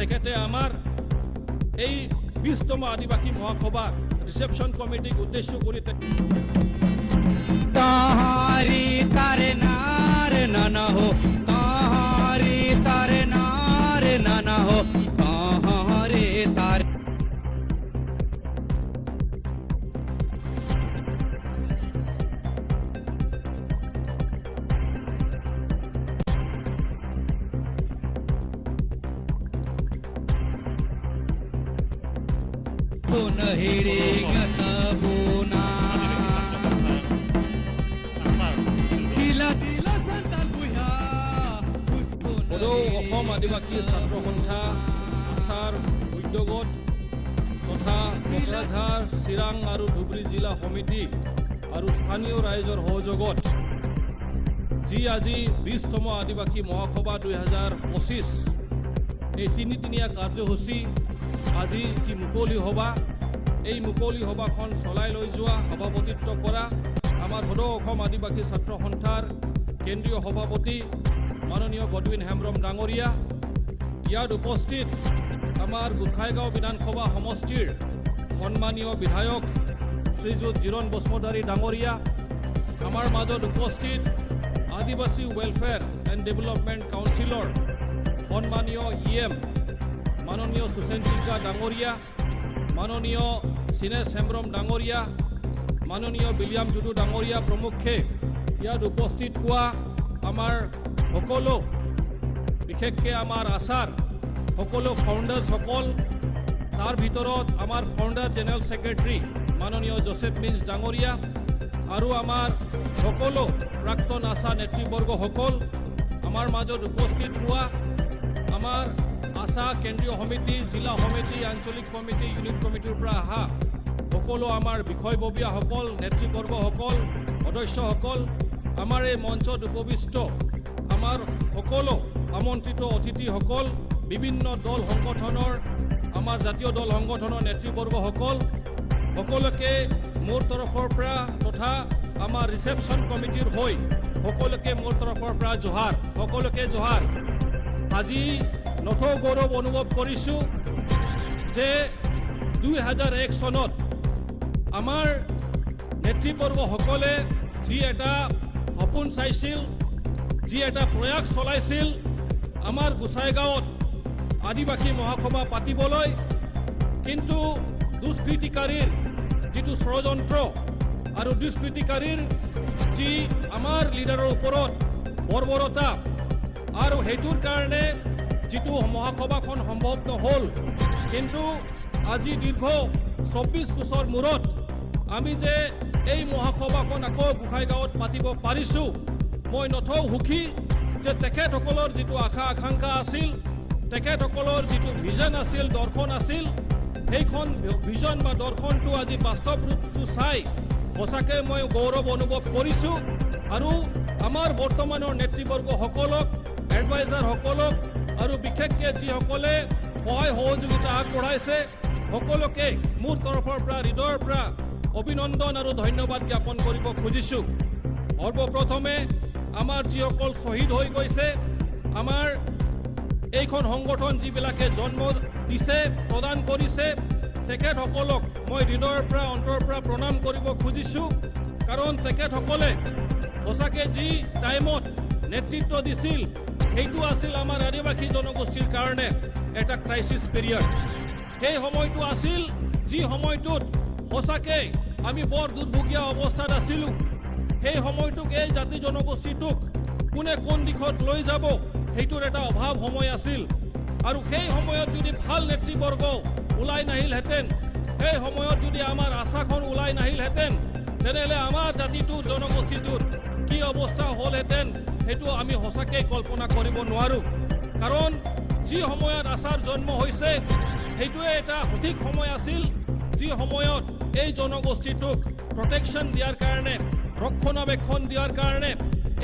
তেখেতে আমাৰ এই 20তম আদিবাসী মহাসভা ৰিসেপশন কমিটিক উদ্দেশ্য কৰি তাহাৰি তাৰে নাৰ নানা হো তাহাৰি তাৰে নাৰ নানা হো তাহাৰে তাৰে পুনহিৰি গতবুনা অসম আদিবাসী ছাত্ৰ সন্থা আচাৰ উদ্যোগত তথা কোকৰাঝাৰ চিৰাং আৰু ধুবুৰী জিলা সমিতি আৰু স্থানীয় ৰাইজৰ সহযোগত যি আজি 20তম আদিবাসী মহাসভা 2025 এই তিনিদিনীয়া কাৰ্যসূচী আজি যি মুকলি সভা এই মুকলি সভাখন চলাই লৈ যোৱা সভাপতিত্ব কৰা আমাৰ সদৌ অসম আদিবাসী ছাত্ৰ সন্থাৰ কেন্দ্ৰীয় সভাপতি মাননীয় গডউইন হেমব্ৰম ডাঙৰীয়া ইয়াত উপস্থিত আমাৰ গোসাইগাঁও বিধানসভা সমষ্টিৰ সন্মানীয় বিধায়ক শ্ৰীযুত জিৰণ বসুমতাৰী ডাঙৰীয়া আমাৰ মাজত উপস্থিত আদিবাসী ৱেলফেয়াৰ এণ্ড ডেভেলপমেণ্ট কাউন্সিলৰ সন্মানীয় ইএম মাননীয় সুসেনচিকা ডাঙৰীয়া মাননীয় সিনেশ হেমব্ৰম ডাঙৰীয়া মাননীয় বিলিয়াম জুডু ডাঙৰীয়া প্ৰমুখ্যে ইয়াত উপস্থিত হোৱা আমাৰ সকলো বিশেষকৈ আমাৰ আচাৰ সকলো ফাউণ্ডাৰ্ছসকল তাৰ ভিতৰত আমাৰ ফাউণ্ডাৰ জেনেৰেল ছেক্ৰেটাৰী মাননীয় জোসেফ মিন্স ডাঙৰীয়া আৰু আমাৰ সকলো প্ৰাক্তন আশা নেতৃবৰ্গসকল আমাৰ মাজত উপস্থিত হোৱা আমাৰ আশা কেন্দ্ৰীয় সমিতি জিলা সমিতি আঞ্চলিক কমিটি ইউনিট কমিটিৰ পৰা অহা সকলো আমাৰ বিষয়ববীয়াসকল নেতৃবৰ্গসকল সদস্যসকল আমাৰ এই মঞ্চত উপবিষ্ট আমাৰ সকলো আমন্ত্ৰিত অতিথিসকল বিভিন্ন দল সংগঠনৰ আমাৰ জাতীয় দল সংগঠনৰ নেতৃবৰ্গসকল সকলোকে মোৰ তৰফৰ পৰা তথা আমাৰ ৰিসেপশন কমিটিৰ হৈ সকলোকে মোৰ তৰফৰ পৰা জোহাৰ সকলোকে জোহাৰ আজি নথৈ গৌৰৱ অনুভৱ কৰিছোঁ যে 2001 চনত আমাৰ নেতৃবৰ্গসকলে যি এটা সপোন চাইছিল যি এটা প্ৰয়াস চলাইছিল আমাৰ গোসাইগাঁৱত আদিবাসী মহাসভা পাতিবলৈ কিন্তু দুষ্কৃতিকাৰীৰ যিটো ষড়যন্ত্ৰ আৰু দুষ্কৃতিকাৰীৰ যি আমাৰ লিডাৰৰ ওপৰত বৰ্বৰতা আৰু সেইটোৰ কাৰণে যিটো মহাসভাখন সম্ভৱ নহ'ল কিন্তু আজি দীৰ্ঘ 24 বছৰ মূৰত আমি যে এই মহাসভাখন আকৌ গোসাইগাঁৱত পাতিব পাৰিছোঁ মই নথৈ সুখী যে তেখেতসকলৰ যিটো আশা আকাংক্ষা আছিল তেখেতসকলৰ যিটো ভিজন আছিল দৰ্শন আছিল সেইখন ভিজন বা দৰ্শনটো আজি বাস্তৱ ৰূপটো চাই সঁচাকৈ মই গৌৰৱ অনুভৱ কৰিছোঁ আৰু আমাৰ বৰ্তমানৰ নেতৃবৰ্গসকলক এডভাইজাৰসকলক আৰু বিশেষকৈ যিসকলে সহায় সহযোগিতা আগবঢ়াইছে সকলোকে মোৰ তৰফৰ পৰা হৃদয়ৰ পৰা অভিনন্দন আৰু ধন্যবাদ জ্ঞাপন কৰিব খুজিছোঁ সৰ্বপ্ৰথমে আমাৰ যিসকল শ্বহীদ হৈ গৈছে আমাৰ এইখন সংগঠন যিবিলাকে জন্ম দিছে প্ৰদান কৰিছে তেখেতসকলক মই হৃদয়ৰ পৰা অন্তৰৰ পৰা প্ৰণাম কৰিব খুজিছোঁ কাৰণ তেখেতসকলে সঁচাকৈ যি টাইমত নেতৃত্ব দিছিল সেইটো আছিল আমাৰ আদিবাসী জনগোষ্ঠীৰ কাৰণে এটা ক্ৰাইচিছ পিৰিয়ড সেই সময়টো আছিল যি সময়টোত সঁচাকৈ আমি বৰ দুৰ্ভগীয়া অৱস্থাত আছিলোঁ সেই সময়টোক এই জাতি জনগোষ্ঠীটোক কোনে কোন দিশত লৈ যাব সেইটোৰ এটা অভাৱ সময় আছিল আৰু সেই সময়ত যদি ভাল নেতৃবৰ্গ ওলাই নাহিলহেঁতেন সেই সময়ত যদি আমাৰ আশাখন ওলাই নাহিলহেঁতেন তেনেহ'লে আমাৰ জাতিটোৰ জনগোষ্ঠীটোৰ কি অৱস্থা হ'লহেঁতেন সেইটো আমি সঁচাকৈ কল্পনা কৰিব নোৱাৰোঁ কাৰণ যি সময়ত আশাৰ জন্ম হৈছে সেইটোৱে এটা সঠিক সময় আছিল যি সময়ত এই জনগোষ্ঠীটোক প্ৰটেকশ্যন দিয়াৰ কাৰণে ৰক্ষণাবেক্ষণ দিয়াৰ কাৰণে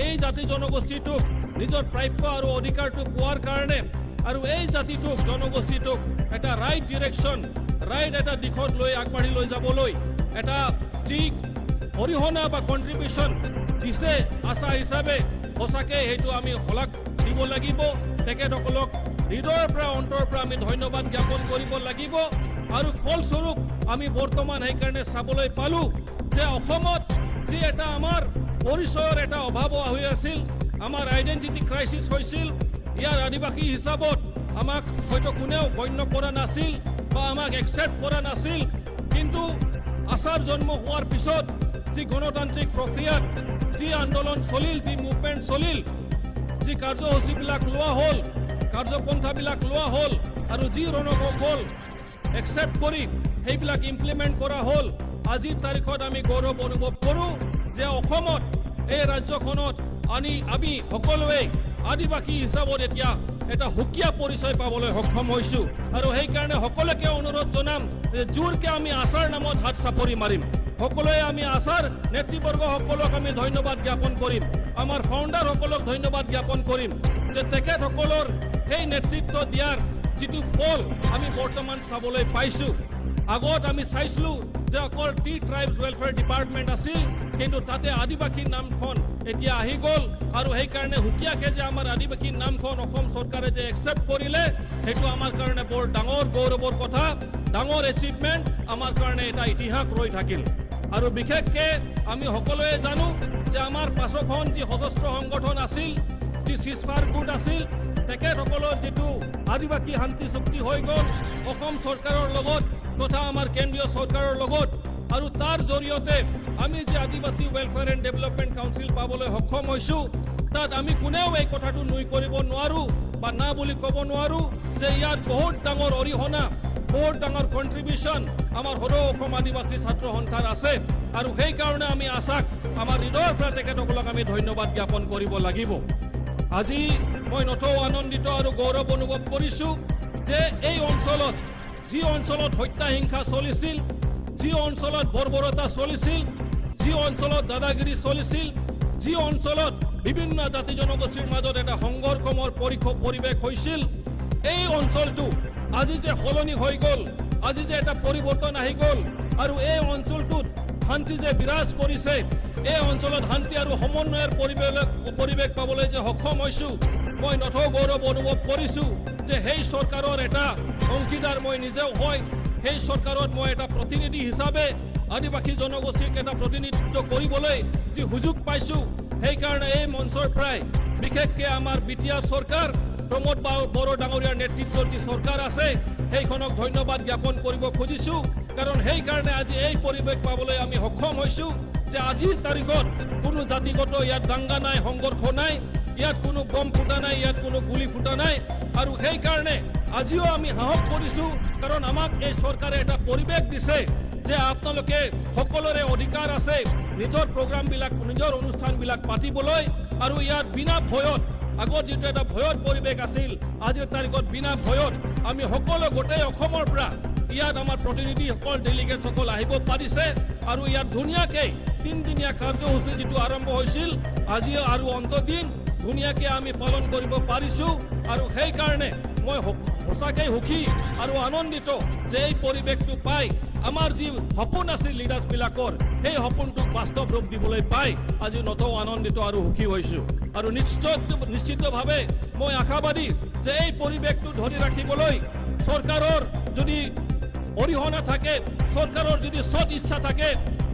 এই জাতি জনগোষ্ঠীটোক নিজৰ প্ৰাপ্য আৰু অধিকাৰটো পোৱাৰ কাৰণে আৰু এই জাতিটোক জনগোষ্ঠীটোক এটা ৰাইট ডিৰেকশ্যন ৰাইট এটা দিশত লৈ আগবাঢ়ি লৈ যাবলৈ এটা যি অৰিহণা বা কণ্ট্ৰিবিউশ্যন দিছে আশা হিচাপে সঁচাকৈ সেইটো আমি শলাগ দিব লাগিব তেখেতসকলক হৃদয়ৰ পৰা অন্তৰৰ পৰা আমি ধন্যবাদ জ্ঞাপন কৰিব লাগিব আৰু ফলস্বৰূপ আমি বৰ্তমান সেইকাৰণে চাবলৈ পালোঁ যে অসমত যি এটা আমাৰ পৰিচয়ৰ এটা অভাৱ হৈ আছিল, আমাৰ আইডেণ্টিটি ক্ৰাইচিছ হৈছিল, ইয়াৰ আদিবাসী হিচাপত আমাক হয়তো কোনেও গণ্য কৰা নাছিল বা আমাক একচেপ্ট কৰা নাছিল। কিন্তু আচাৰ জন্ম হোৱাৰ পিছত যি গণতান্ত্ৰিক প্ৰক্ৰিয়াত যি আন্দোলন চলিল, যি মুভমেণ্ট চলিল, যি কাৰ্যসূচীবিলাক লোৱা হ'ল, কাৰ্যপন্থাবিলাক লোৱা হ'ল আৰু যি ৰণকৌশল একচেপ্ট কৰি সেইবিলাক ইমপ্লিমেণ্ট কৰা হ'ল, আজিৰ তাৰিখত আমি গৌৰৱ অনুভৱ কৰোঁ যে অসমত এই ৰাজ্যখনত আমি সকলোৱে আদিবাসী হিচাপত এতিয়া এটা সুকীয়া পৰিচয় পাবলৈ সক্ষম হৈছোঁ। আৰু সেইকাৰণে সকলোকে অনুৰোধ জনাম যে জোৰকে আমি আচাৰ নামত হাত চাপৰি মাৰিম। সকলোৱে আমি আচাৰ নেতৃবৰ্গসকলক আমি ধন্যবাদ জ্ঞাপন কৰিম, আমাৰ ফাউণ্ডাৰসকলক ধন্যবাদ জ্ঞাপন কৰিম যে তেখেতসকলৰ সেই নেতৃত্ব দিয়াৰ যিটো ফল আমি বৰ্তমান চাবলৈ পাইছোঁ। আগত আমি চাইছিলোঁ যে অকল টি ট্ৰাইবছ ৱেলফেয়াৰ ডিপাৰ্টমেণ্ট আছিল, কিন্তু তাতে আদিবাসীৰ নামখন এতিয়া আহি গ'ল আৰু সেইকাৰণে সুকীয়াকৈ যে আমাৰ আদিবাসীৰ নামখন অসম চৰকাৰে যে একচেপ্ট কৰিলে, সেইটো আমাৰ কাৰণে বৰ ডাঙৰ গৌৰৱৰ কথা, ডাঙৰ এচিভমেণ্ট, আমাৰ কাৰণে এটা ইতিহাস ৰৈ থাকিল। আৰু বিশেষকৈ আমি সকলোৱে জানো যে আমাৰ পাছৰখন যি সশস্ত্ৰ সংগঠন আছিল, যি চিজফায়াৰ গোট আছিল, তেখেতসকলৰ যিটো আদিবাসী শান্তি চুক্তি হৈ গ'ল অসম চৰকাৰৰ লগত তথা আমাৰ কেন্দ্ৰীয় চৰকাৰৰ লগত, আৰু তাৰ জৰিয়তে আমি যে আদিবাসী ৱেলফেয়াৰ এণ্ড ডেভেলপমেণ্ট কাউন্সিল পাবলৈ সক্ষম হৈছোঁ, তাত আমি কোনেও এই কথাটো নুই কৰিব নোৱাৰোঁ বা না বুলি ক'ব নোৱাৰোঁ যে ইয়াত বহুত ডাঙৰ অৰিহণা, বহুত ডাঙৰ কণ্ট্ৰিবিউশ্যন আমাৰ সদৌ অসম আদিবাসী ছাত্ৰ সন্থাৰ আছে। আৰু সেইকাৰণে আমি আশাক আমাৰ হৃদয়ৰ পৰা তেখেতসকলক আমি ধন্যবাদ জ্ঞাপন কৰিব লাগিব। আজি মই নথৈ আনন্দিত আৰু গৌৰৱ অনুভৱ কৰিছোঁ যে এই অঞ্চলত, যি অঞ্চলত হত্যা হিংসা চলিছিল, যি অঞ্চলত বৰ্বৰতা চলিছিল, যি অঞ্চলত দাদাগিৰি চলিছিল, যি অঞ্চলত বিভিন্ন জাতি জনগোষ্ঠীৰ মাজত এটা সংঘৰ্ষমৰ পৰিৱেশ হৈছিল, এই অঞ্চলটো আজি যে সলনি হৈ গ'ল, আজি যে এটা পৰিৱৰ্তন আহি গ'ল আৰু এই অঞ্চলটোত শান্তি যে বিৰাজ কৰিছে, এই অঞ্চলত শান্তি আৰু সমন্বয়ৰ পৰিৱেশ পাবলৈ যে সক্ষম হৈছোঁ, মই নথৈ গৌৰৱ অনুভৱ কৰিছোঁ যে সেই চৰকাৰৰ এটা অংশীদাৰ মই নিজেও হয়, সেই চৰকাৰত মই এটা প্ৰতিনিধি হিচাপে আদিবাসী জনগোষ্ঠীক এটা প্ৰতিনিধিত্ব কৰিবলৈ যি সুযোগ পাইছোঁ, সেইকাৰণে এই মঞ্চৰ পৰাই বিশেষকৈ আমাৰ বিটিআৰ চৰকাৰ, প্ৰমোদ বড়ো ডাঙৰীয়াৰ নেতৃত্বৰ যি চৰকাৰ আছে, সেইখনক ধন্যবাদ জ্ঞাপন কৰিব খুজিছোঁ। কাৰণ সেইকাৰণে আজি এই পৰিৱেশ পাবলৈ আমি সক্ষম হৈছোঁ যে আজিৰ তাৰিখত কোনো জাতিগত ইয়াত দাংগা নাই, সংঘৰ্ষ নাই, ইয়াত কোনো বম ফুটা নাই, ইয়াত কোনো গুলি ফুটা নাই। আৰু সেইকাৰণে আজিও আমি সাহস কৰিছোঁ, কাৰণ আমাক এই চৰকাৰে এটা পৰিৱেশ দিছে যে আপোনালোকে সকলোৰে অধিকাৰ আছে নিজৰ প্ৰগ্ৰামবিলাক, নিজৰ অনুষ্ঠানবিলাক পাতিবলৈ, আৰু ইয়াত বিনা ভয়ত, আগত যিটো এটা ভয়ৰ পৰিৱেশ আছিল, আজিৰ তাৰিখত বিনা ভয়ত আমি সকলো গোটেই অসমৰ পৰা ইয়াত আমাৰ প্ৰতিনিধিসকল, ডেলিগেটসকল আহিব পাৰিছে। আৰু ইয়াত ধুনীয়াকৈ 3 দিনীয়া কাৰ্যসূচী যিটো আৰম্ভ হৈছিল, আজি আৰু অন্তদিন ধুনীয়াকৈ আমি পালন কৰিব পাৰিছোঁ। আৰু সেইকাৰণে মই সঁচাকৈ সুখী আৰু আনন্দিত যে এই পৰিৱেশটো পাই আমাৰ যি সপোন আছিল লিডাৰ্ছবিলাকৰ, সেই সপোনটোক বাস্তৱ ৰূপ দিবলৈ পাই আজি নথৈ আনন্দিত আৰু সুখী হৈছোঁ। আৰু নিশ্চিতভাৱে মই আশাবাদী যে এই পৰিৱেশটো ধৰি ৰাখিবলৈ চৰকাৰৰ যদি অৰিহণা থাকে, চৰকাৰৰ যদি সৎ ইচ্ছা থাকে,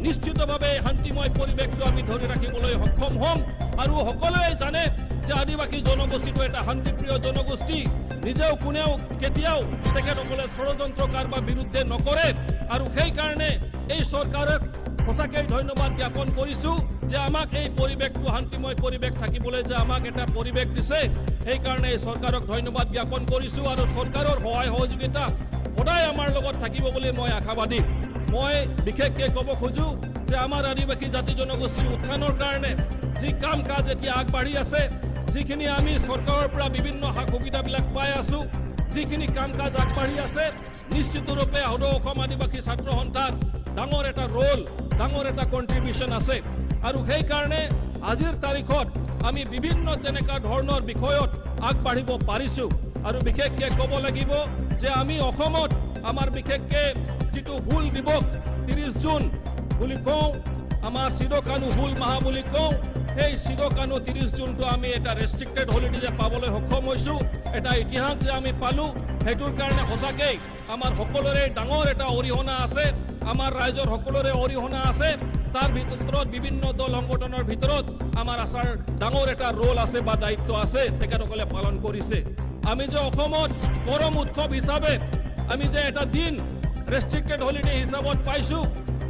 নিশ্চিতভাৱে শান্তিময় পৰিৱেশটো আমি ধৰি ৰাখিবলৈ সক্ষম হ'ম। আৰু সকলোৱে জানে যে আদিবাসী জনগোষ্ঠীটো এটা শান্তিপ্ৰিয় জনগোষ্ঠী, নিজেও কোনেও কেতিয়াও তেখেতসকলে ষড়যন্ত্ৰ কাৰোবাৰ বিৰুদ্ধে নকৰে। আৰু সেইকাৰণে এই চৰকাৰক সঁচাকৈ ধন্যবাদ জ্ঞাপন কৰিছোঁ যে আমাক এই পৰিৱেশটো, শান্তিময় পৰিৱেশ থাকিবলৈ যে আমাক এটা পৰিৱেশ দিছে, সেইকাৰণে এই চৰকাৰক ধন্যবাদ জ্ঞাপন কৰিছোঁ। আৰু চৰকাৰৰ সহায় সহযোগিতা সদায় আমাৰ লগত থাকিব বুলি মই আশাবাদী। মই বিশেষকৈ ক'ব খোজোঁ যে আমাৰ আদিবাসী জাতি জনগোষ্ঠীৰ উত্থানৰ কাৰণে যি কাম কাজ এতিয়া আগবাঢ়ি আছে, যিখিনি আমি চৰকাৰৰ পৰা বিভিন্ন সা সুবিধাবিলাক পাই আছোঁ, যিখিনি কাম কাজ আগবাঢ়ি আছে, নিশ্চিতৰূপে সদৌ অসম আদিবাসী ছাত্ৰ সন্থাৰ ডাঙৰ এটা ৰোল, ডাঙৰ এটা কণ্ট্ৰিবিউশ্যন আছে। আৰু সেইকাৰণে আজিৰ তাৰিখত আমি বিভিন্ন তেনেকুৱা ধৰণৰ বিষয়ত আগবাঢ়িব পাৰিছোঁ। আৰু বিশেষকৈ ক'ব লাগিব যে আমি অসমত আমাৰ বিশেষকৈ যিটো হুল দিৱস 30 জুন বুলি কওঁ, আমাৰ চিৰকানু হুল মাহা বুলি কওঁ সেই চিৰকানু 30 জুনটো আমি এটা ৰেষ্ট্ৰিক্টেড হলিডে যে পাবলৈ সক্ষম হৈছোঁ এটা ইতিহাস যে আমি পালোঁ সেইটোৰ কাৰণে সঁচাকেই আমাৰ সকলোৰে ডাঙৰ এটা অৰিহণা আছে আমাৰ ৰাইজৰ সকলোৰে অৰিহণা আছে তাৰ ভিতৰত বিভিন্ন দল সংগঠনৰ ভিতৰত আমাৰ আছাৰ ডাঙৰ এটা ৰোল আছে বা দায়িত্ব আছে তেখেতসকলে পালন কৰিছে আমি যে অসমত পৰম উৎসৱ হিচাপে আমি যে এটা দিন ৰেষ্ট্ৰিক্টেড হলিডে হিচাপত পাইছোঁ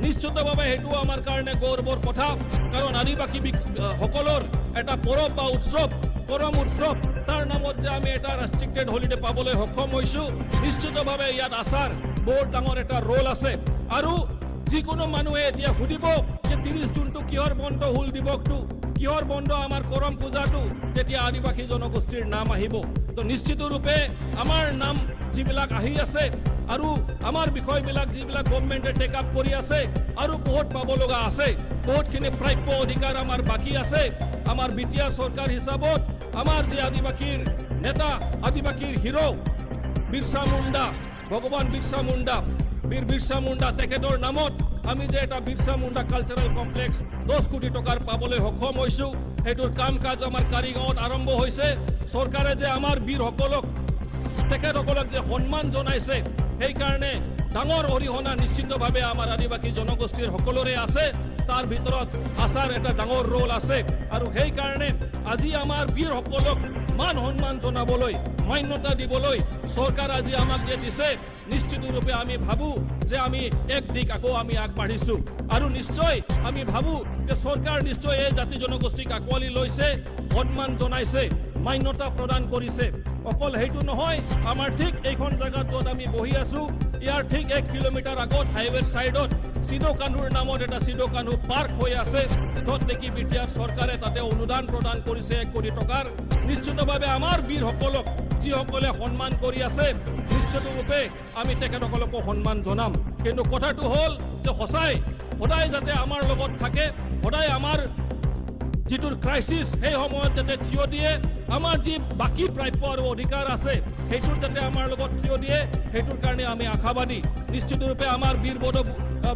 নিশ্চিতভাৱে সেইটো আমাৰ কাৰণে গৌৰৱৰ কথা কাৰণ আদিবাসী সকলৰ এটা পৰৱ বা উৎসৱ পৰম উৎসৱ তাৰ নামত যে আমি এটা ৰেষ্ট্ৰিক্টেড হলিডে পাবলৈ সক্ষম হৈছোঁ নিশ্চিতভাৱে ইয়াত আছাৰ বহুত ডাঙৰ এটা ৰোল আছে আৰু যিকোনো মানুহে এতিয়া সুধিব যে 30 জুনটো কিহৰ বন্ধ হুল দিৱসটো কিহৰ বন্ধ আমাৰ কৰম পূজাটো তেতিয়া আদিবাসী জনগোষ্ঠীৰ নাম আহিব তো নিশ্চিত ৰূপে আমাৰ নাম যিবিলাক আহি আছে আৰু আমাৰ বিষয়বিলাক যিবিলাক গভৰ্ণমেণ্টে টেক আপ কৰি আছে আৰু বহুত পাব লগা আছে বহুতখিনি প্ৰাপ্য অধিকাৰ আমাৰ বাকী আছে আমাৰ বিটিআৰ চৰকাৰ হিচাপত আমাৰ যি আদিবাসীৰ নেতা আদিবাসীৰ হিৰো বিৰছা মুণ্ডা ভগৱান বিৰছা মুণ্ডা বীৰ বিৰছা মুণ্ডা তেখেতৰ নামত আমি যে এটা বিৰছা মুণ্ডা কালচাৰেল কমপ্লেক্স 10 কোটি টকাৰ পাবলৈ সক্ষম হৈছোঁ সেইটোৰ কাম কাজ আমাৰ কাৰিগাঁৱত আৰম্ভ হৈছে চৰকাৰে যে আমাৰ বীৰসকলক তেখেতসকলক যে সন্মান জনাইছে সেইকাৰণে ডাঙৰ অৰিহণা নিশ্চিতভাৱে আমাৰ আদিবাসী জনগোষ্ঠীৰ সকলোৰে আছে তাৰ ভিতৰত আছাৰ এটা ডাঙৰ ৰোল আছে আৰু সেইকাৰণে আজি আমাৰ বীৰসকলক মান সন্মান জনাবলৈ মান্যতা দিবলৈ চৰকাৰ আজি আমাক যে দিছে নিশ্চিত ৰূপে আমি ভাবোঁ যে আমি এক দিক আকৌ আমি আগবাঢ়িছোঁ আৰু নিশ্চয় আমি ভাবোঁ যে চৰকাৰ নিশ্চয় এই জাতি জনগোষ্ঠীক আঁকোৱালি লৈছে সন্মান জনাইছে মান্যতা প্ৰদান কৰিছে অকল সেইটো নহয় আমাৰ ঠিক এইখন জেগাত য'ত আমি বহি আছোঁ ইয়াৰ ঠিক 1 কিলোমিটাৰ আগত হাইৱেৰ ছাইডত চিডকানুৰ নামত এটা চিডকানু পাৰ্ক হৈ আছে য'ত নেকি বিটিআৰ চৰকাৰে তাতে অনুদান প্ৰদান কৰিছে 1 কোটি টকাৰ নিশ্চিতভাৱে আমাৰ বীৰসকলক যিসকলে সন্মান কৰি আছে নিশ্চিতৰূপে আমি তেখেতসকলকো সন্মান জনাম কিন্তু কথাটো হ'ল যে সদায় যাতে আমাৰ লগত থাকে সদায় আমাৰ যিটোৰ ক্ৰাইচিছ সেই সময়ত যাতে থিয় দিয়ে আমাৰ যি বাকী প্ৰাপ্য আৰু অধিকাৰ আছে সেইটোৰ যাতে আমাৰ লগত থিয় দিয়ে সেইটোৰ কাৰণে আমি আশাবাদী নিশ্চিতৰূপে আমাৰ বীৰ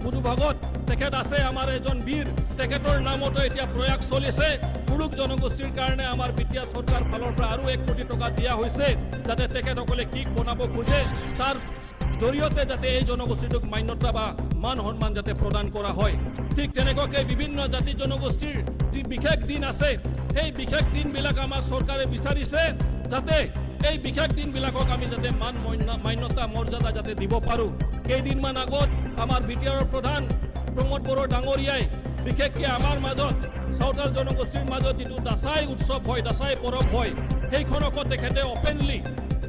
বুধু ভগত তেখেত আছে আমাৰ এজন বীৰ তেখেতৰ নামতো এতিয়া প্ৰয়াস চলিছে কুৰুক জনগোষ্ঠীৰ কাৰণে আমাৰ বিটিআৰ চৰকাৰ ফালৰ পৰা আৰু 1 কোটি টকা দিয়া হৈছে যাতে তেখেতসকলে কি বনাব খোজে তাৰ জৰিয়তে যাতে এই জনগোষ্ঠীটোক মান্যতা বা মান সন্মান যাতে প্ৰদান কৰা হয় ঠিক তেনেকুৱাকৈ বিভিন্ন জাতি জনগোষ্ঠীৰ যি বিশেষ দিন আছে সেই বিশেষ দিনবিলাক আমাৰ চৰকাৰে বিচাৰিছে যাতে এই বিশেষ দিনবিলাকক আমি যাতে মান্যতা মৰ্যাদা যাতে দিব পাৰোঁ কেইদিনমান আগত আমাৰ বিটিআৰৰ প্ৰধান প্ৰমোদ বড়ো ডাঙৰীয়াই বিশেষকৈ আমাৰ মাজত চাওতাল জনগোষ্ঠীৰ মাজত যিটো দাসাই উৎসৱ হয় দাসাই পৰৱ হয় সেইখনকো তেখেতে অপেনলি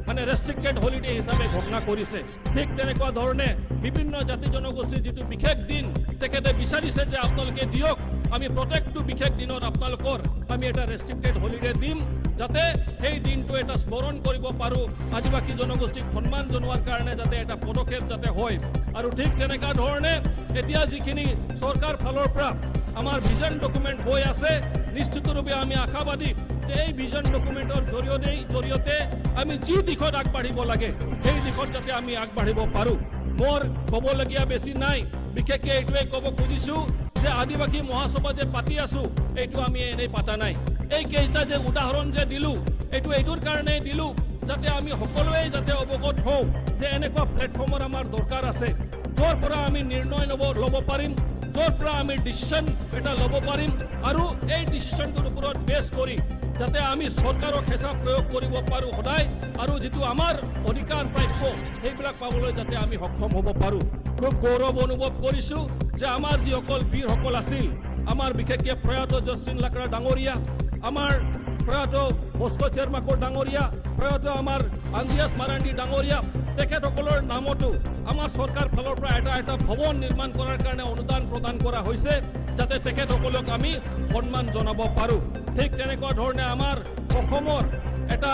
মানে ৰেষ্ট্ৰিক্টেড হলিডে হিচাপে ঘোষণা কৰিছে ঠিক তেনেকুৱা ধৰণে বিভিন্ন জাতি জনগোষ্ঠীৰ যিটো বিশেষ দিন তেখেতে বিচাৰিছে যে আপোনালোকে দিয়ক আমি প্ৰত্যেকটো বিশেষ দিনত আপোনালোকৰ আমি এটা ৰেষ্ট্ৰিক্টেড হলিডে দিম যাতে সেই দিনটো এটা স্মৰণ কৰিব পাৰোঁ আদিবাসী জনগোষ্ঠীক সন্মান জনোৱাৰ কাৰণে যাতে এটা পদক্ষেপ যাতে হয় আৰু ঠিক তেনেকুৱা ধৰণে এতিয়া যিখিনি চৰকাৰ ফালৰ পৰা আমাৰ ভিজন ডকুমেণ্ট হৈ আছে নিশ্চিতৰূপে আমি আশাবাদী যে এই ভিজন ডকুমেণ্টৰ জৰিয়তে আমি যি দিশত আগবাঢ়িব লাগে সেই দিশত যাতে আমি আগবাঢ়িব পাৰোঁ মোৰ ক'বলগীয়া বেছি নাই বিশেষকৈ এইটোৱে ক'ব খুজিছোঁ যে আদিবাসী মহাসভা যে পাতি আছোঁ এইটো আমি এনেই পাতা নাই এই কেইটা যে উদাহৰণ যে দিলোঁ এইটোৰ কাৰণেই দিলোঁ যাতে আমি সকলোৱে যাতে অৱগত হওঁ যে এনেকুৱা প্লেটফৰ্মৰ আমাৰ দৰকাৰ আছে য'ৰ পৰা আমি নিৰ্ণয় ল'ব পাৰিম য'ৰ পৰা আমি ডিচিশ্যন এটা ল'ব পাৰিম আৰু এই ডিচিশ্যনটোৰ ওপৰত বেছ কৰি যাতে আমি চৰকাৰক হেঁচা প্ৰয়োগ কৰিব পাৰোঁ সদায় আৰু যিটো আমাৰ অধিকাৰ প্ৰাপ্য সেইবিলাক পাবলৈ যাতে আমি সক্ষম হ'ব পাৰোঁ খুব গৌৰৱ অনুভৱ কৰিছোঁ যে আমাৰ যিসকল বীৰসকল আছিল আমাৰ বিশেষকৈ প্ৰয়াত জষ্টিন লাকৰা ডাঙৰীয়া আমাৰ প্ৰয়াত বস্কো চেৰমাকৰ ডাঙৰীয়া প্ৰয়াত আমাৰ আন্দিয়াছ মাৰাণ্ডী ডাঙৰীয়া তেখেতসকলৰ নামতো আমাৰ চৰকাৰ ফালৰ পৰা এটা ভৱন নিৰ্মাণ কৰাৰ কাৰণে অনুদান প্ৰদান কৰা হৈছে যাতে তেখেতসকলক আমি সন্মান জনাব পাৰোঁ ঠিক তেনেকুৱা ধৰণে আমাৰ অসমৰ এটা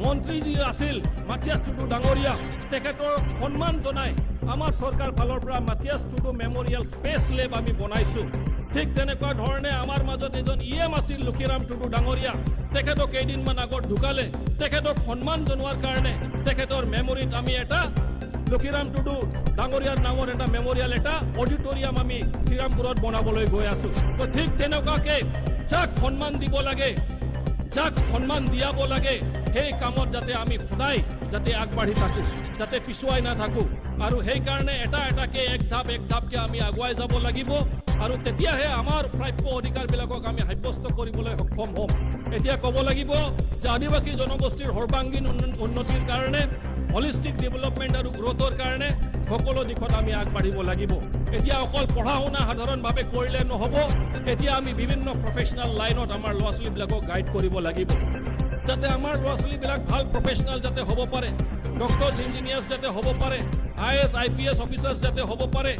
মন্ত্ৰী যি আছিল মাথিয়াছ টুডু ডাঙৰীয়া তেখেতৰ সন্মান জনাই আমাৰ চৰকাৰ ফালৰ পৰা মাথিয়াছ টুডু মেমৰিয়েল স্পেচ লেব আমি বনাইছোঁ ঠিক তেনেকুৱা ধৰণে আমাৰ মাজত এজন EM আছিল লক্ষীৰাম টুডু ডাঙৰীয়া তেখেতক কেইদিনমান আগত ঢুকালে তেখেতক সন্মান জনোৱাৰ কাৰণে তেখেতৰ মেমৰিত আমি এটা লক্ষীৰাম টুডু ডাঙৰীয়াৰ নামৰ এটা মেমৰিয়েল এটা অডিটৰিয়াম আমি শ্ৰীৰামপুৰত বনাবলৈ গৈ আছো। তো ঠিক তেনেকুৱাকে যাক সন্মান দিব লাগে, যাক সন্মান দিয়াব লাগে, সেই কামত যাতে আমি সদায় যাতে আগবাঢ়ি থাকো, যাতে পিছুৱাই নাথাকো। আৰু সেইকাৰণে এটা এটাকে এক ধাপকে আমি আগুৱাই যাব লাগিব। আৰু তেতিয়াহে আমাৰ প্ৰাপ্য অধিকাৰবিলাকক আমি সাব্যস্ত কৰিবলৈ সক্ষম হ'ম। এতিয়া ক'ব লাগিব যে আদিবাসী জনগোষ্ঠীৰ সৰ্বাংগীন উন্নতিৰ কাৰণে, হলিষ্টিক ডেভেলপমেণ্ট আৰু গ্ৰথৰ কাৰণে সকলো দিশত আমি আগবাঢ়িব লাগিব। এতিয়া অকল পঢ়া শুনা সাধাৰণভাৱে কৰিলে নহ'ব, এতিয়া আমি বিভিন্ন প্ৰফেচনেল লাইনত আমাৰ ল'ৰা ছোৱালীবিলাকক গাইড কৰিব লাগিব, যাতে আমাৰ ল'ৰা ছোৱালীবিলাক ভাল প্ৰফেচনেল যাতে হ'ব পাৰে, ডক্টৰছ ইঞ্জিনিয়াৰ্ছ যাতে হ'ব পাৰে, IAS IPS অফিচাৰ্ছ যাতে হ'ব পাৰে,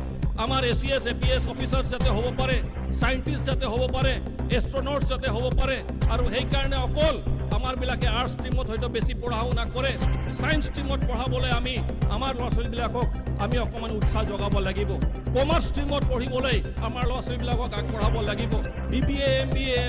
আমাৰ ACS APS অফিচাৰ্ছ যাতে হ'ব পাৰে, চাইণ্টিষ্ট যাতে হ'ব পাৰে, এষ্ট্ৰনটছ যাতে হ'ব পাৰে। আৰু সেইকাৰণে অকল আমাৰবিলাকে আৰ্টছ ষ্ট্ৰীমত হয়তো বেছি পঢ়া শুনা কৰে, ছায়েন্স ষ্ট্ৰীমত পঢ়াবলৈ আমি আমাৰ ল'ৰা ছোৱালীবিলাকক আমি অকণমান উৎসাহ যোগাব লাগিব। কমাৰ্চ ষ্ট্ৰীমত পঢ়িবলৈ আমাৰ ল'ৰা ছোৱালীবিলাকক আগবঢ়াব লাগিব। BBA MBA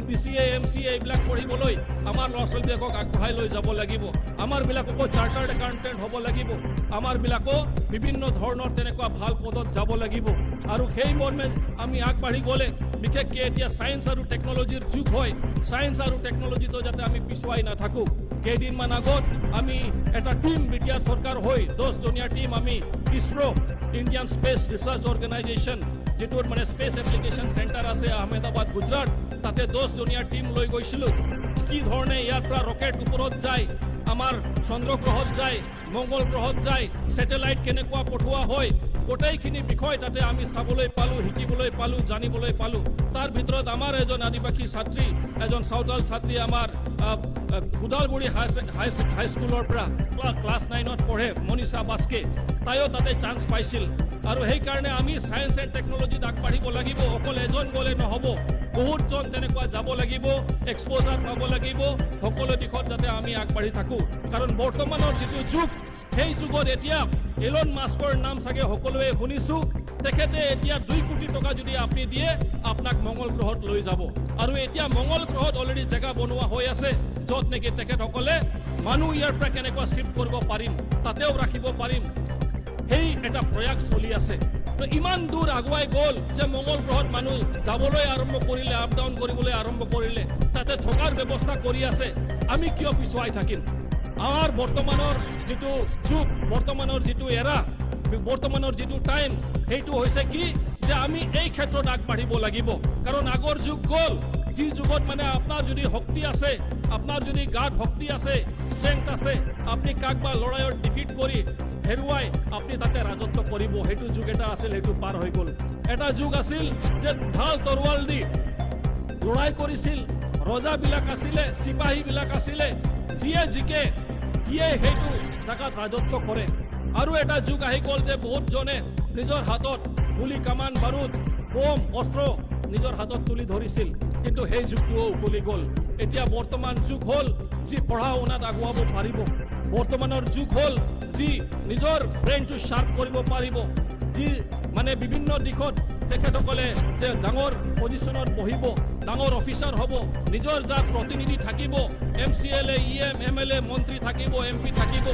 BCA MCA এইবিলাক পঢ়িবলৈ আমাৰ ল'ৰা ছোৱালীবিলাকক আগবঢ়াই লৈ যাব লাগিব। আমাৰবিলাককো চাৰ্টাৰ্ড একাউণ্টেণ্ট হ'ব লাগিব, আমাৰবিলাকো বিভিন্ন ধৰণৰ তেনেকুৱা ভাল পদত যাব লাগিব। আৰু সেই মৰ্মে আমি আগবাঢ়ি গ'লে, বিশেষকৈ এতিয়া ছায়েন্স আৰু টেকন'লজিৰ যুগ হয়, ছায়েন্স আৰু টেকন'লজিটো যাতে আমি পিছুৱাই নাথাকোঁ। কেইদিনমান আগত আমি এটা টিম বিটিআৰ চৰকাৰ হৈ 10জনীয়া টিম আমি ISRO' Indian space research organisation, যিটোৰ মানে স্পেচ এপ্লিকেশ্যন চেণ্টাৰ আছে আহমেদাবাদ গুজৰাট, তাতে 10জনীয়া টিম লৈ গৈছিলোঁ। কি ধৰণে ইয়াৰ পৰা ৰকেট ওপৰত যায়, আমাৰ চন্দ্ৰগ্ৰহত যায়, মংগল গ্ৰহত যায়, ছেটেলাইট কেনেকুৱা পঠোৱা হয়, গোটেইখিনি বিষয় তাতে আমি চাবলৈ পালোঁ, শিকিবলৈ পালোঁ, জানিবলৈ পালোঁ। তাৰ ভিতৰত আমাৰ এজন আদিবাসী ছাত্ৰী, এজন চাওতাল ছাত্ৰী আমাৰ গুদালগুৰি হাইস্কুলৰ পৰা ক্লাছ 9ত পঢ়ে, মনীষা বাস্কে, তাইও তাতে চান্স পাইছিল। আৰু সেইকাৰণে আমি ছায়েন্স এণ্ড টেকন'লজিত আগবাঢ়িব লাগিব। অকল এজন গ'লে নহ'ব, বহুতজন তেনেকুৱা যাব লাগিব, এক্সপ'জাৰ পাব লাগিব, সকলো দিশত যাতে আমি আগবাঢ়ি থাকোঁ। কাৰণ বৰ্তমানৰ যিটো যুগ, সেই যুগত এতিয়া এলন মাস্কৰ নাম চাগে সকলোৱে শুনিছোঁ। তেখেতে এতিয়া 2 কোটি টকা যদি আপুনি দিয়ে, আপোনাক মংগল গ্ৰহত লৈ যাব। আৰু এতিয়া মংগল গ্ৰহত অলৰেডি জেগা বনোৱা হৈ আছে, য'ত নেকি তেখেতসকলে মানুহ ইয়াৰ পৰা কেনেকুৱা শ্বিফ্ট কৰিব পাৰিম, তাতেও ৰাখিব পাৰিম, সেই এটা প্ৰয়াস চলি আছে। তো ইমান দূৰ আগুৱাই গ'ল যে মংগল গ্ৰহত মানুহ যাবলৈ আৰম্ভ কৰিলে, আপ ডাউন কৰিবলৈ আৰম্ভ কৰিলে, তাতে থকাৰ ব্যৱস্থা কৰি আছে। আমি কিয় পিছুৱাই থাকিম? আমাৰ বৰ্তমানৰ যিটো যুগ, বৰ্তমানৰ যিটো এৰা, বৰ্তমানৰ যিটো টাইম, সেইটো হৈছে কি যে আমি এই ক্ষেত্ৰত আগবাঢ়িব লাগিব। কাৰণ আগৰ যুগ গ'ল, যি যুগত মানে আপোনাৰ যদি শক্তি আছে, আপোনাৰ যদি গাত শক্তি আছে, ষ্ট্ৰেংথ আছে, আপুনি কাক বা লৰায়ৰ ডিফিট কৰি হেৰুৱাই আপুনি তাতে ৰাজত্ব কৰিব, সেইটো যুগ এটা আছিল, সেইটো পাৰ হৈ গ'ল। এটা যুগ আছিল যে ঢাল তৰোৱাল দি লৰাই কৰিছিল, ৰজাবিলাক আছিলে, চিপাহীবিলাক আছিলে, যিয়ে জিকে সিয়ে সেইটো জাগাত ৰাজত্ব কৰে। আৰু এটা যুগ আহি গ'ল যে বহুতজনে নিজৰ হাতত গুলি, কামান, বাৰুদ, বম, অস্ত্ৰ নিজৰ হাতত তুলি ধৰিছিল, কিন্তু সেই যুগটোও উকলি গ'ল। এতিয়া বৰ্তমান যুগ হ'ল যি পঢ়া শুনাত আগুৱাব পাৰিব, বৰ্তমানৰ যুগ হ'ল যি নিজৰ ব্ৰেইনটো শ্বাৰ্প কৰিব পাৰিব, যি মানে বিভিন্ন দিশত তেখেতসকলে যে ডাঙৰ পজিশ্যনত বহিব, ডাঙৰ অফিচাৰ হ'ব, নিজৰ যাৰ প্ৰতিনিধি থাকিব, MCLA EM MLA মন্ত্ৰী থাকিব, MP থাকিব,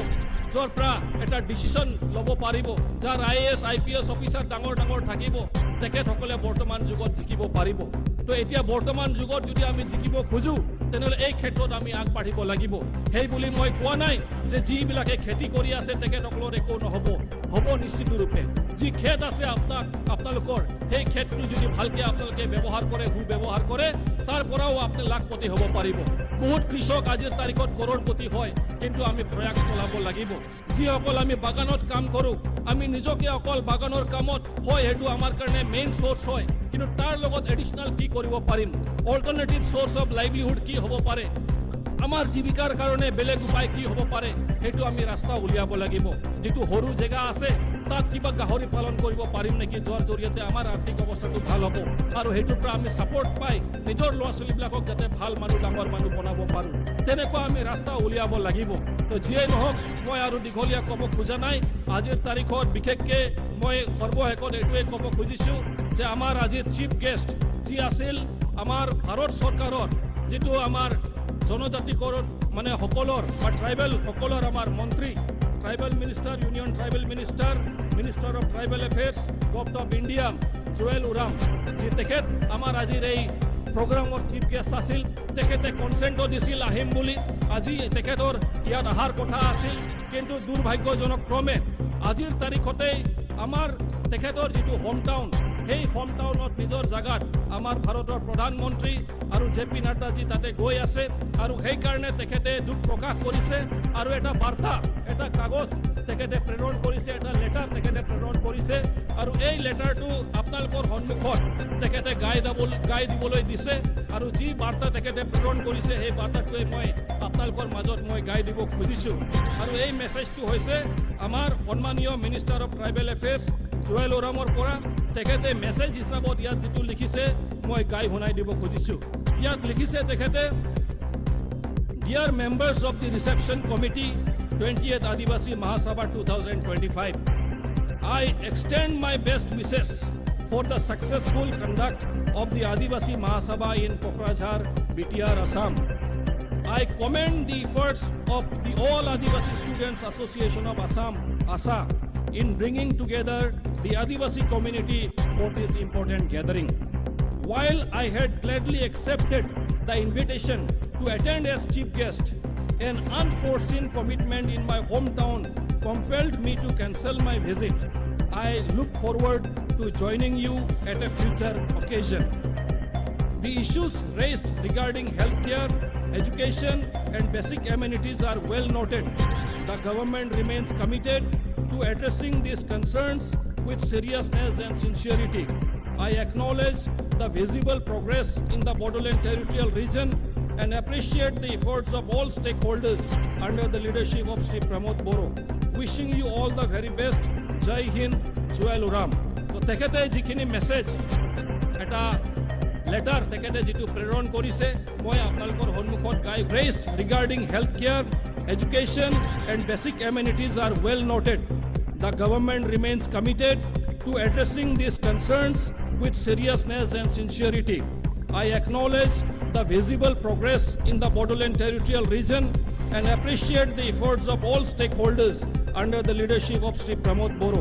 য'ৰ পৰা এটা ডিচিশ্যন ল'ব পাৰিব, যাৰ IAS IPS অফিচাৰ ডাঙৰ ডাঙৰ থাকিব, তেখেতসকলে বৰ্তমান যুগত জিকিব পাৰিব। তো এতিয়া বৰ্তমান যুগত যদি আমি জিকিব খোজোঁ, তেনেহ'লে এই ক্ষেত্ৰত আমি আগবাঢ়িব লাগিব। সেই বুলি মই কোৱা নাই যে যিবিলাকে খেতি কৰি আছে তেখেতসকলৰ একো নহ'ব, হ'ব নিশ্চিত ৰূপে। যি খেত আছে আপোনালোকৰ, সেই খেতটো যদি ভালকৈ আপোনালোকে ব্যৱহাৰ কৰে, সুব্যৱহাৰ কৰে, তাৰ পৰাও আপুনি লাখপতি হ'ব পাৰিব। বহুত কৃষক আজিৰ তাৰিখত কৰোড়পতি হয়, কিন্তু আমি প্ৰয়াস চলাব লাগিব। যিসকল আমি বাগানত কাম কৰোঁ, আমি নিজকে অকল বাগানৰ কামত হয়, সেইটো আমাৰ কাৰণে মেইন চ'ৰ্চ হয়, কিন্তু তাৰ লগত এডিশ্যনেল কি কৰিব পাৰিম, অল্টাৰনেটিভ চ'ৰ্চ অফ লাইভলিহুড কি হ'ব পাৰে, আমাৰ জীৱিকাৰ কাৰণে বেলেগ উপায় কি হ'ব পাৰে, সেইটো আমি ৰাস্তা উলিয়াব লাগিব। যিটো সৰু জেগা আছে, তাত কিবা গাহৰি পালন কৰিব পাৰিম নেকি, যোৱাৰ জৰিয়তে আমাৰ আৰ্থিক অৱস্থাটো ভাল হ'ব, আৰু সেইটোৰ পৰা আমি ছাপৰ্ট পাই নিজৰ ল'ৰা ছোৱালীবিলাকক যাতে ভাল মানুহ, ডাঙৰ মানুহ বনাব পাৰোঁ, তেনেকুৱা আমি ৰাস্তা উলিয়াব লাগিব। তো যিয়ে নহওক, মই আৰু দীঘলীয়া ক'ব খোজা নাই। আজিৰ তাৰিখত বিশেষকৈ মই সৰ্বশেষত এইটোৱে ক'ব খুজিছোঁ যে আমাৰ আজিৰ চিফ গেষ্ট যি আছিল আমাৰ ভাৰত চৰকাৰৰ যিটো আমাৰ জনজাতিকৰণ মানে সকলৰ বা ট্ৰাইবেল সকলৰ আমাৰ মন্ত্ৰী tribal minister, union tribal minister, minister of tribal affairs, government of India Jual Oram, যি তেখেত আমাৰ আজিৰ এই প্ৰগ্ৰামৰ চিফ গেষ্ট আছিল। তেখেতে কনচেণ্টো দিছিল আহিম বুলি। আজি তেখেতৰ ইয়াত অহাৰ কথা আছিল, কিন্তু দুৰ্ভাগ্যজনক ক্ৰমে আজিৰ তাৰিখতেই আমাৰ তেখেতৰ যিটো হোম টাউন, সেই হোম টাউনত নিজৰ জাগাত আমাৰ ভাৰতৰ প্ৰধানমন্ত্ৰী আৰু জে.পি. নাড্ডাজী তাতে গৈ আছে, আৰু সেইকাৰণে তেখেতে দুখ প্ৰকাশ কৰিছে আৰু এটা বাৰ্তা, এটা কাগজ তেখেতে প্ৰেৰণ কৰিছে, এটা লেটাৰ তেখেতে প্ৰেৰণ কৰিছে, আৰু এই লেটাৰটো আপোনালোকৰ সন্মুখত তেখেতে গাই দিবলৈ দিছে। আৰু যি বাৰ্তা তেখেতে প্ৰেৰণ কৰিছে, সেই বাৰ্তাটোৱে মই আপোনালোকৰ মাজত মই গাই দিব খুজিছোঁ। আৰু এই মেছেজটো হৈছে আমাৰ সন্মানীয় minister of tribal affairs Jual ওৰামৰ পৰা। তেখেতে মেছেজ হিচাপত ইয়াত যিটো লিখিছে মই গাই শুনাই দিব খুজিছোঁ। ইয়াত লিখিছে তেখেতে, dear members of the reception committee 20th Adivasi Mahasabha 2025, I extend my best wishes for the successful conduct of the Adivasi Mahasabha in Kokrajhar, BTR, Assam. I commend the efforts of the All Adivasi Students Association of Assam, ASA, in bringing together the Adivasi community for this important gathering. While I had gladly accepted the invitation to attend as chief guest, an unforeseen commitment in my hometown compelled me to cancel my visit. I look forward to joining you at a future occasion. The issues raised regarding healthcare, education, and basic amenities are well noted. The government remains committed to addressing these concerns with seriousness and sincerity. I acknowledge the visible progress in the Bodoland Territorial Region and appreciate the efforts of all stakeholders under the leadership of Sri Pramod Boro. Wishing you all the very best. Jai Hind, Joel Uram. So তেখেতে যিখিনি message, এটা letter তেখেতে যিটো প্ৰেৰণ কৰিছে, মই আপোনালোকৰ সন্মুখত গাই raised regarding health care, education and basic amenities are well noted. The government remains committed to addressing these concerns with seriousness and sincerity. I acknowledge the visible progress in the Bodoland Territorial Region and appreciate the efforts of all stakeholders under the leadership of Sri Pramod Boro.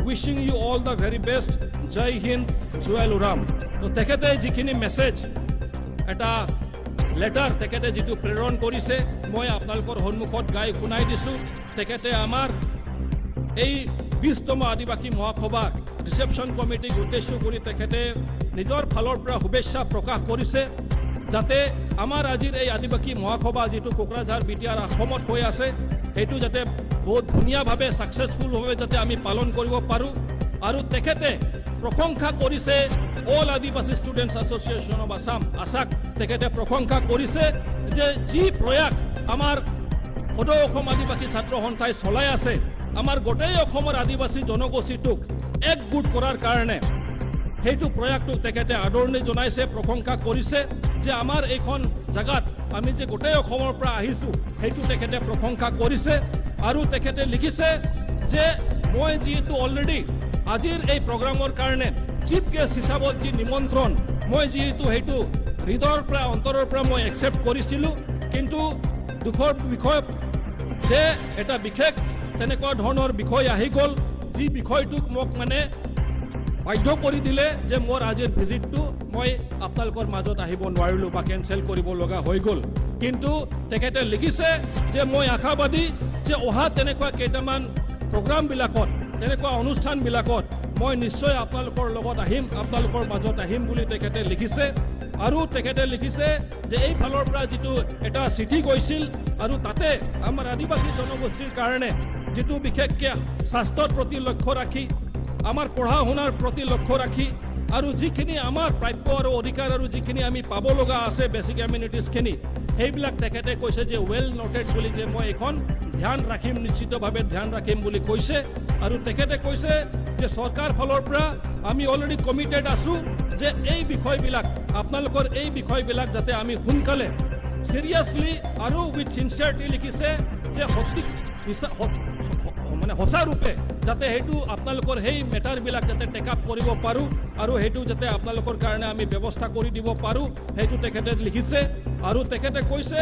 Wishing you all the very best. Jai Hind, Joel Uram. So তেখেতে যিখিনি message, এটা letter তেখেতে যিটো প্ৰেৰণ কৰিছে, মই আপোনালোকৰ সন্মুখত গাই শুনাই দিছোঁ। তেখেতে আমাৰ এই 20তম আদিবাসী মহাসভাৰ ৰিচেপশ্যন কমিটিক উদ্দেশ্য কৰি তেখেতে নিজৰ ফালৰ পৰা শুভেচ্ছা প্ৰকাশ কৰিছে, যাতে আমাৰ আজিৰ এই আদিবাসী মহাসভা যিটো কোকৰাঝাৰ বিটিআৰ অসমত হৈ আছে, সেইটো যাতে বহুত ধুনীয়াভাৱে ছাকচেছফুলভাৱে যাতে আমি পালন কৰিব পাৰোঁ। আৰু তেখেতে প্ৰশংসা কৰিছে অল আদিবাসী ষ্টুডেণ্টছ এছ'চিয়েশ্যন অফ আছাম, আছাক তেখেতে প্ৰশংসা কৰিছে যে যি প্ৰয়াস আমাৰ সদৌ অসম আদিবাসী ছাত্ৰ সন্থাই চলাই আছে, আমাৰ গোটেই অসমৰ আদিবাসী জনগোষ্ঠীটোক একগোট কৰাৰ কাৰণে সেইটো প্ৰয়াসটোক তেখেতে আদৰণি জনাইছে, প্ৰশংসা কৰিছে যে আমাৰ এইখন জেগাত আমি যে গোটেই অসমৰ পৰা আহিছোঁ, সেইটো তেখেতে প্ৰশংসা কৰিছে। আৰু তেখেতে লিখিছে যে মই যিহেতু অলৰেডি আজিৰ এই প্ৰগ্ৰামৰ কাৰণে চিফ গেষ্ট হিচাপত যি নিমন্ত্ৰণ, মই যিহেতু সেইটো হৃদয়ৰ পৰা অন্তৰৰ পৰা মই একচেপ্ট কৰিছিলোঁ, কিন্তু দুখৰ বিষয় যে এটা বিশেষ তেনেকুৱা ধৰণৰ বিষয় আহি গ'ল, যি বিষয়টোক মোক মানে বাধ্য কৰি দিলে যে মোৰ আজিৰ ভিজিটটো মই আপোনালোকৰ মাজত আহিব নোৱাৰিলোঁ বা কেঞ্চেল কৰিব লগা হৈ গ'ল। কিন্তু তেখেতে লিখিছে যে মই আশাবাদী যে অহা তেনেকুৱা কেইটামান প্ৰগ্ৰামবিলাকত, তেনেকুৱা অনুষ্ঠানবিলাকত মই নিশ্চয় আপোনালোকৰ লগত আহিম, আপোনালোকৰ মাজত আহিম বুলি তেখেতে লিখিছে। আৰু তেখেতে লিখিছে যে এই ফালৰ পৰা যিটো এটা চিঠি গৈছিল, আৰু তাতে আমাৰ আদিবাসী জনগোষ্ঠীৰ কাৰণে যিটো বিশেষকৈ স্বাস্থ্যৰ প্ৰতি লক্ষ্য ৰাখি, আমাৰ পঢ়া শুনাৰ প্ৰতি লক্ষ্য ৰাখি, আৰু যিখিনি আমাৰ প্ৰাপ্য আৰু অধিকাৰ আৰু যিখিনি আমি পাব লগা আছে বেচিক এমিনিটিজখিনি, সেইবিলাক তেখেতে কৈছে যে ৱেল নোটেড বুলি, যে মই এইখন ধ্যান ৰাখিম, নিশ্চিতভাৱে ধ্যান ৰাখিম বুলি কৈছে। আৰু তেখেতে কৈছে যে চৰকাৰ ফালৰ পৰা আমি অলৰেডি কমিটেড আছোঁ যে এই বিষয়বিলাক, আপোনালোকৰ এই বিষয়বিলাক যাতে আমি সোনকালে চিৰিয়াছলি আৰু উইথ চিনচিয়াৰিটি লিখিছে যে মানে সঁচা ৰূপে যাতে সেইটো আপোনালোকৰ সেই মেটাৰবিলাক যাতে টেক আপ কৰিব পাৰোঁ, আৰু সেইটো যাতে আপোনালোকৰ কাৰণে আমি ব্যৱস্থা কৰি দিব পাৰোঁ, সেইটো তেখেতে লিখিছে। আৰু তেখেতে কৈছে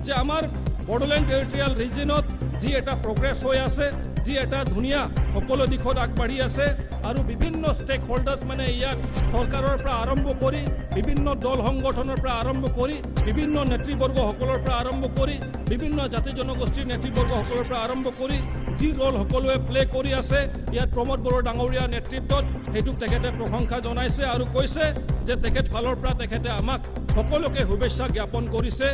যে আমাৰ বড়োলেণ্ড টেৰিটৰিয়েল ৰিজনত যি এটা প্ৰগ্ৰেছ হৈ আছে, যি এটা ধুনীয়া সকলো দিশত আগবাঢ়ি আছে আৰু বিভিন্ন ষ্টেক হোল্ডাৰ্ছ মানে ইয়াক চৰকাৰৰ পৰা আৰম্ভ কৰি বিভিন্ন দল সংগঠনৰ পৰা আৰম্ভ কৰি বিভিন্ন নেতৃবৰ্গসকলৰ পৰা আৰম্ভ কৰি বিভিন্ন জাতি জনগোষ্ঠীৰ নেতৃবৰ্গসকলৰ পৰা আৰম্ভ কৰি যি ৰোল সকলোৱে প্লে কৰি আছে ইয়াত প্ৰমোদ বড়ো ডাঙৰীয়া নেতৃত্বত সেইটোক তেখেতে প্ৰশংসা জনাইছে আৰু কৈছে যে তেখেত ফালৰ পৰা তেখেতে আমাক সকলোকে শুভেচ্ছা জ্ঞাপন কৰিছে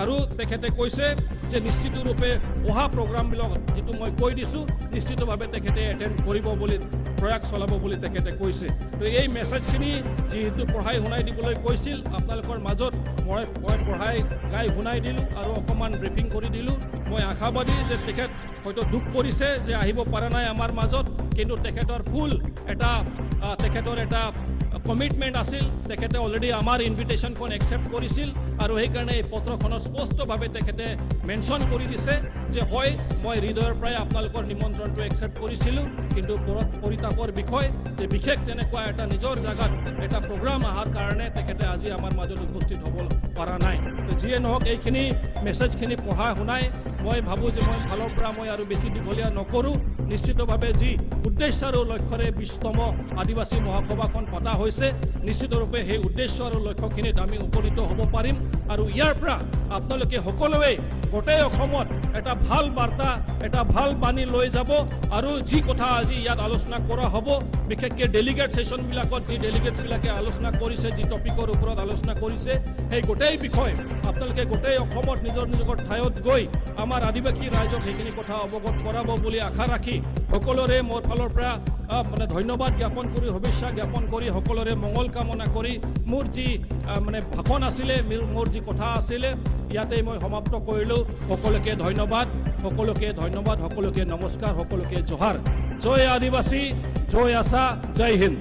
আৰু তেখেতে কৈছে যে নিশ্চিতৰূপে অহা প্ৰগ্ৰামবিলাক যিটো মই কৈ দিছোঁ নিশ্চিতভাৱে তেখেতে এটেণ্ড কৰিব বুলি প্ৰয়াস চলাব বুলি তেখেতে কৈছে। তো এই মেছেজখিনি যিহেতু পঢ়াই শুনাই দিবলৈ কৈছিল আপোনালোকৰ মাজত মই পঢ়াই গাই শুনাই দিলোঁ আৰু অকণমান ব্ৰিফিং কৰি দিলোঁ। মই আশাবাদী যে তেখেত হয়তো দুখ কৰিছে যে আহিব পৰা নাই আমাৰ মাজত, কিন্তু তেখেতৰ ফুল তেখেতৰ এটা কমিটমেণ্ট আছিল। তেখেতে অলৰেডি আমাৰ ইনভিটেশ্যনখন একচেপ্ট কৰিছিল আৰু সেইকাৰণে এই পত্ৰখনত স্পষ্টভাৱে তেখেতে মেনশ্যন কৰি দিছে যে হয় মই হৃদয়ৰ পৰাই আপোনালোকৰ নিমন্ত্ৰণটো একচেপ্ট কৰিছিলোঁ, কিন্তু পৰিতাপৰ বিষয় যে বিশেষ তেনেকুৱা এটা নিজৰ জেগাত এটা প্ৰগ্ৰাম অহাৰ কাৰণে তেখেতে আজি আমাৰ মাজত উপস্থিত হ'ব পৰা নাই। তো যিয়ে নহওক এইখিনি মেছেজখিনি পঢ়া শুনাই মই ভাবোঁ যে মই ফালৰ পৰা মই আৰু বেছি দীঘলীয়া নকৰোঁ। নিশ্চিতভাৱে যি উদ্দেশ্য আৰু লক্ষ্যৰে 20তম আদিবাসী মহাসভাখন পতা হৈছে নিশ্চিতৰূপে সেই উদ্দেশ্য আৰু লক্ষ্যখিনিত আমি উপনীত হ'ব পাৰিম আৰু ইয়াৰ পৰা আপোনালোকে সকলোৱে গোটেই অসমত এটা ভাল বাৰ্তা এটা ভাল বাণী লৈ যাব আৰু যি কথা আজি ইয়াত আলোচনা কৰা হ'ব বিশেষকৈ ডেলিগেট ছেশ্যনবিলাকত যি ডেলিগেটছবিলাকে আলোচনা কৰিছে যি টপিকৰ ওপৰত আলোচনা কৰিছে সেই গোটেই বিষয় আপোনালোকে গোটেই অসমত নিজৰ নিজৰ ঠাইত গৈ আমাৰ আদিবাসী ৰাইজক সেইখিনি কথা অৱগত কৰাব বুলি আশা ৰাখি সকলোৰে মোৰ ফালৰ পৰা মানে ধন্যবাদ জ্ঞাপন কৰি শুভেচ্ছা জ্ঞাপন কৰি সকলোৰে মংগল কামনা কৰি মোৰ যি মানে ভাষণ আছিলে মোৰ যি কথা আছিলে ইয়াতে মই সমাপ্ত কৰিলোঁ। সকলোকে ধন্যবাদ, সকলোকে নমস্কাৰ, সকলোকে জোহাৰ। জয় আদিবাসী, জয় আশা, জয় হিন্দ।